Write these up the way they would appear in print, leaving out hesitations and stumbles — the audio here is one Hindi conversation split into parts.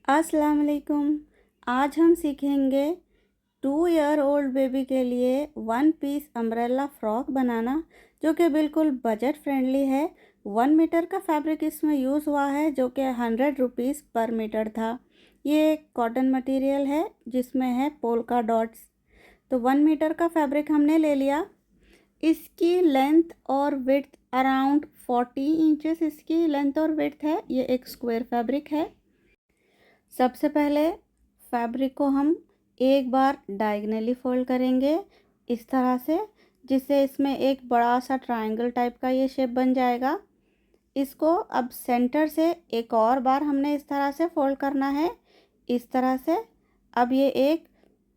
अस्सलाम वालेकुम। आज हम सीखेंगे 2 ईयर ओल्ड बेबी के लिए वन पीस अम्ब्रेला फ्रॉक बनाना, जो कि बिल्कुल बजट फ्रेंडली है। 1 मीटर का फैब्रिक इसमें यूज़ हुआ है, जो कि 100 रुपीज़ पर मीटर था। ये कॉटन मटेरियल है जिसमें है पोल्का डॉट्स। तो 1 मीटर का फैब्रिक हमने ले लिया। इसकी लेंथ और विड्थ अराउंड 40 इंचेस इसकी लेंथ और विड्थ है। ये एक स्क्वायर फैब्रिक है। सबसे पहले फैब्रिक को हम एक बार डायगनली फोल्ड करेंगे इस तरह से, जिससे इसमें एक बड़ा सा ट्रायंगल टाइप का ये शेप बन जाएगा। इसको अब सेंटर से एक और बार हमने इस तरह से फोल्ड करना है, इस तरह से। अब ये एक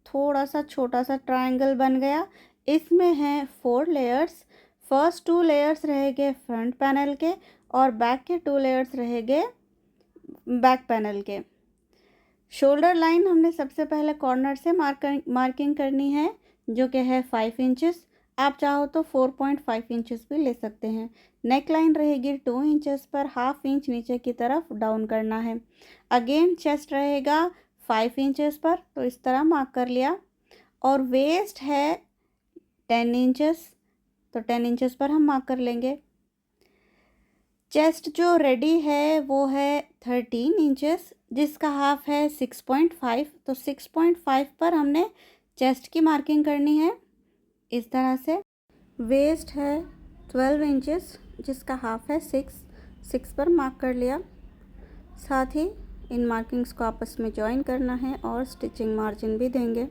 थोड़ा सा छोटा सा ट्रायंगल बन गया। इसमें है 4 लेयर्स। फर्स्ट 2 लेयर्स रहेंगे फ्रंट पैनल के और बैक के 2 लेयर्स रहेंगे बैक पैनल के। शोल्डर लाइन हमने सबसे पहले कॉर्नर से मार्किंग करनी है, जो कि है 5 इंचेस। आप चाहो तो 4.5 इंचेस भी ले सकते हैं। नेक लाइन रहेगी 2 इंचेस पर, हाफ इंच नीचे की तरफ डाउन करना है। अगेन चेस्ट रहेगा 5 इंचेस पर, तो इस तरह मार्क कर लिया। और वेस्ट है 10 इंचेस, तो 10 इंचेस पर हम मार्क कर लेंगे। चेस्ट जो रेडी है वो है 13 इंचेस, जिसका हाफ है 6.5, तो 6.5 पर हमने चेस्ट की मार्किंग करनी है इस तरह से। वेस्ट है 12 इंचेस, जिसका हाफ है 6 पर मार्क कर लिया। साथ ही इन मार्किंग्स को आपस में जॉइन करना है और स्टिचिंग मार्जिन भी देंगे।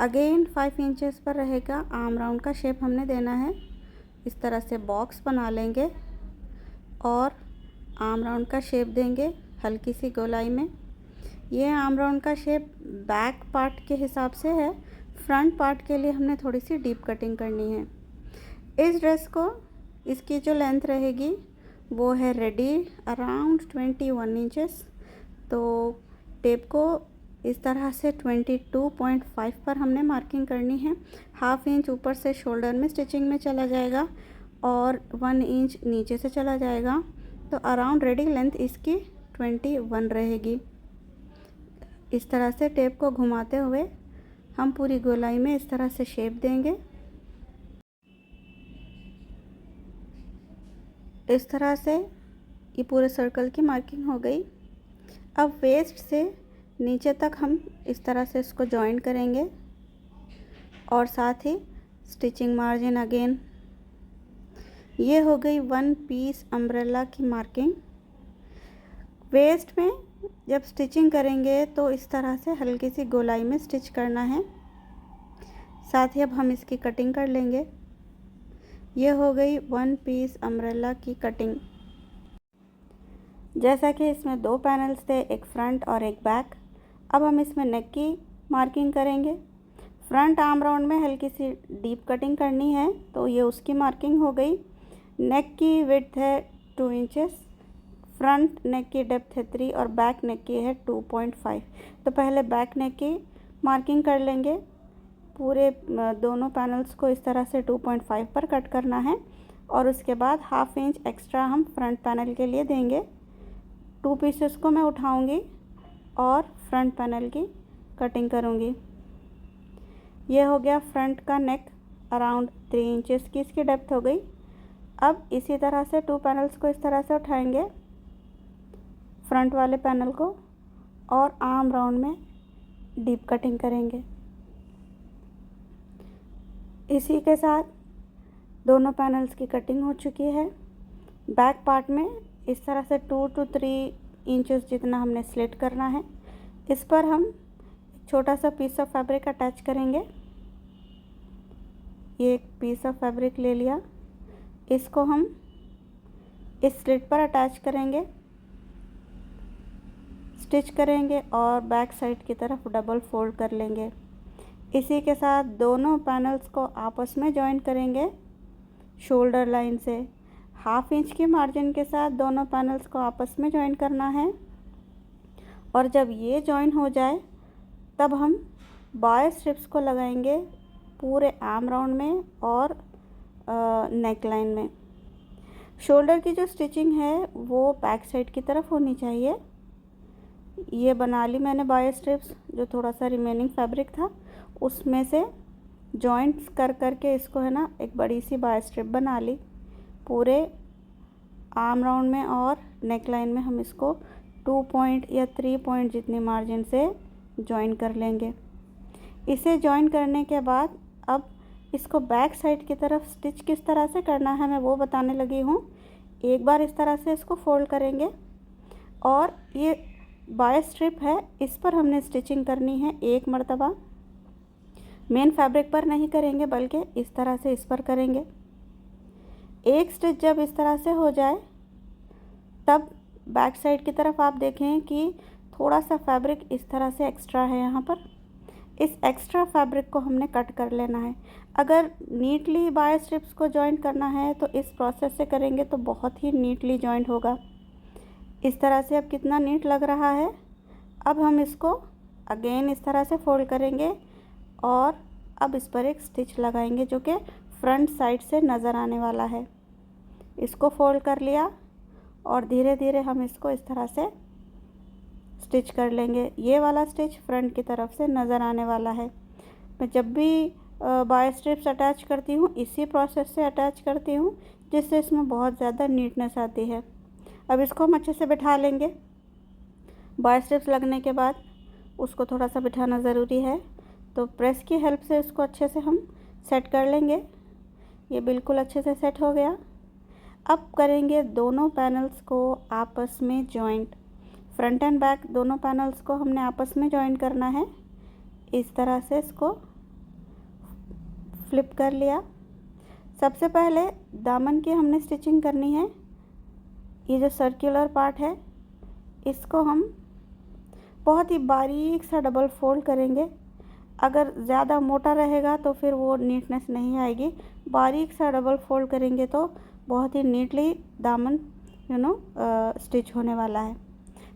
अगेन 5 इंचेस पर रहेगा आर्म राउंड का शेप हमने देना है। इस तरह से बॉक्स बना लेंगे और आर्म राउंड का शेप देंगे हल्की सी गोलाई में। ये आर्म राउंड का शेप बैक पार्ट के हिसाब से है। फ्रंट पार्ट के लिए हमने थोड़ी सी डीप कटिंग करनी है। इस ड्रेस को इसकी जो लेंथ रहेगी वो है रेडी अराउंड 21 इंचेस। तो टेप को इस तरह से 22.5 पर हमने मार्किंग करनी है। हाफ इंच ऊपर से शोल्डर में स्टिचिंग में चला जाएगा और 1 इंच नीचे से चला जाएगा। तो अराउंड रेडी लेंथ इसकी 21 रहेगी। इस तरह से टेप को घुमाते हुए हम पूरी गोलाई में इस तरह से शेप देंगे। इस तरह से ये पूरे सर्कल की मार्किंग हो गई। अब वेस्ट से नीचे तक हम इस तरह से इसको जॉइन करेंगे और साथ ही स्टिचिंग मार्जिन अगेन। ये हो गई वन पीस अम्ब्रेला की मार्किंग। वेस्ट में जब स्टिचिंग करेंगे तो इस तरह से हल्की सी गोलाई में स्टिच करना है। साथ ही अब हम इसकी कटिंग कर लेंगे। ये हो गई वन पीस अम्ब्रेला की कटिंग। जैसा कि इसमें 2 पैनल्स थे, एक फ्रंट और एक बैक। अब हम इसमें नेक की मार्किंग करेंगे। फ्रंट आर्म राउंड में हल्की सी डीप कटिंग करनी है, तो ये उसकी मार्किंग हो गई। नेक की विड्थ है 2 इंचेस, फ्रंट नेक की डेप्थ है 3 और बैक नेक की है 2.5। तो पहले बैक नेक की मार्किंग कर लेंगे। पूरे दोनों पैनल्स को इस तरह से 2.5 पर कट करना है और उसके बाद हाफ इंच एक्स्ट्रा हम फ्रंट पैनल के लिए देंगे। 2 पीसेस को मैं उठाऊंगी और फ्रंट पैनल की कटिंग करूंगी। ये हो गया फ्रंट का नेक, अराउंड 3 इंचेस की इसकी डेप्थ हो गई। अब इसी तरह से 2 पैनल्स को इस तरह से उठाएंगे, फ्रंट वाले पैनल को, और आर्म राउंड में डीप कटिंग करेंगे। इसी के साथ दोनों पैनल्स की कटिंग हो चुकी है। बैक पार्ट में इस तरह से 2 to 3 इंचेस जितना हमने स्लिट करना है। इस पर हम छोटा सा पीस ऑफ फैब्रिक अटैच करेंगे। ये एक पीस ऑफ फैब्रिक ले लिया, इसको हम इस स्लिट पर अटैच करेंगे, स्टिच करेंगे और बैक साइड की तरफ डबल फोल्ड कर लेंगे। इसी के साथ दोनों पैनल्स को आपस में जॉइन करेंगे शोल्डर लाइन से। हाफ इंच की मार्जिन के साथ दोनों पैनल्स को आपस में जॉइन करना है और जब ये जॉइन हो जाए तब हम बॉय स्ट्रिप्स को लगाएंगे पूरे आर्म राउंड में और नेक लाइन में। शोल्डर की जो स्टिचिंग है वो बैक साइड की तरफ होनी चाहिए। ये बना ली मैंने बायो स्ट्रिप्स, जो थोड़ा सा रिमेनिंग फैब्रिक था उसमें से जॉइंट्स कर करके इसको है ना एक बड़ी सी बायो स्ट्रिप बना ली। पूरे आर्म राउंड में और नेक लाइन में हम इसको 2 पॉइंट या 3 पॉइंट जितनी मार्जिन से जॉइन कर लेंगे। इसे जॉइन करने के बाद अब इसको बैक साइड की तरफ स्टिच किस तरह से करना है मैं वो बताने लगी हूँ। एक बार इस तरह से इसको फोल्ड करेंगे और ये बायो स्ट्रिप है इस पर हमने स्टिचिंग करनी है एक मर्तबा। मेन फैब्रिक पर नहीं करेंगे बल्कि इस तरह से इस पर करेंगे। एक स्टिच जब इस तरह से हो जाए तब बैक साइड की तरफ आप देखें कि थोड़ा सा फैब्रिक इस तरह से एक्स्ट्रा है यहाँ पर। इस एक्स्ट्रा फैब्रिक को हमने कट कर लेना है। अगर नीटली बायो स्ट्रिप्स को जॉइंट करना है तो इस प्रोसेस से करेंगे तो बहुत ही नीटली जॉइंट होगा। इस तरह से अब कितना नीट लग रहा है। अब हम इसको अगेन इस तरह से फोल्ड करेंगे और अब इस पर एक स्टिच लगाएंगे जो कि फ्रंट साइड से नज़र आने वाला है। इसको फोल्ड कर लिया और धीरे धीरे हम इसको इस तरह से स्टिच कर लेंगे। ये वाला स्टिच फ्रंट की तरफ से नज़र आने वाला है। मैं जब भी बायो स्ट्रिप्स अटैच करती हूँ इसी प्रोसेस से अटैच करती हूँ जिससे इसमें बहुत ज़्यादा नीटनेस आती है। अब इसको हम अच्छे से बिठा लेंगे। बायो स्ट्रिप्स लगने के बाद उसको थोड़ा सा बिठाना ज़रूरी है, तो प्रेस की हेल्प से इसको अच्छे से हम सेट कर लेंगे। ये बिल्कुल अच्छे से सेट हो गया। अब करेंगे दोनों पैनल्स को आपस में जॉइंट। फ्रंट एंड बैक दोनों पैनल्स को हमने आपस में जॉइन करना है। इस तरह से इसको फ्लिप कर लिया। सबसे पहले दामन की हमने स्टिचिंग करनी है। ये जो सर्कुलर पार्ट है इसको हम बहुत ही बारीक सा डबल फोल्ड करेंगे। अगर ज़्यादा मोटा रहेगा तो फिर वो नीटनेस नहीं आएगी। बारीक सा डबल फोल्ड करेंगे तो बहुत ही नीटली दामन स्टिच होने वाला है।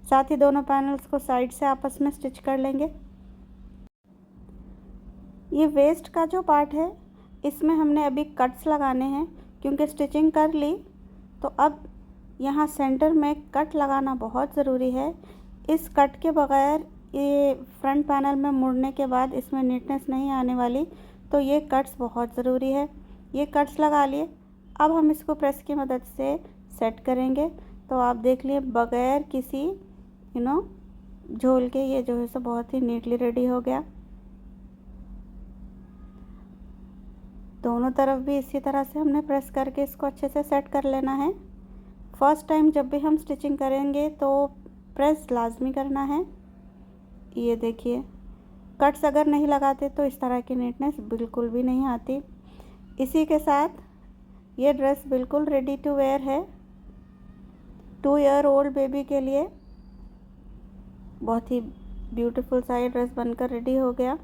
साथ ही दोनों पैनल्स को साइड से आपस में स्टिच कर लेंगे। ये वेस्ट का जो पार्ट है इसमें हमने अभी कट्स लगाने हैं, क्योंकि स्टिचिंग कर ली तो अब यहाँ सेंटर में कट लगाना बहुत ज़रूरी है। इस कट के बगैर ये फ्रंट पैनल में मुड़ने के बाद इसमें नीटनेस नहीं आने वाली, तो ये कट्स बहुत ज़रूरी है। ये कट्स लगा लिए। अब हम इसको प्रेस की मदद से सेट करेंगे। तो आप देख लिए बगैर किसी झोल के ये जो है सो बहुत ही नीटली रेडी हो गया। दोनों तरफ भी इसी तरह से हमने प्रेस करके इसको अच्छे से सेट कर लेना है। फर्स्ट टाइम जब भी हम स्टिचिंग करेंगे तो प्रेस लाजमी करना है। ये देखिए, कट्स अगर नहीं लगाते तो इस तरह की नीटनेस बिल्कुल भी नहीं आती। इसी के साथ ये ड्रेस बिल्कुल रेडी टू वेयर है। 2 ईयर ओल्ड बेबी के लिए बहुत ही ब्यूटीफुल सा ये ड्रेस बनकर रेडी हो गया।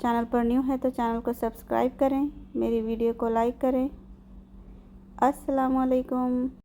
चैनल पर न्यू है तो चैनल को सब्सक्राइब करें, मेरी वीडियो को लाइक करें। अस्सलाम वालेकुम।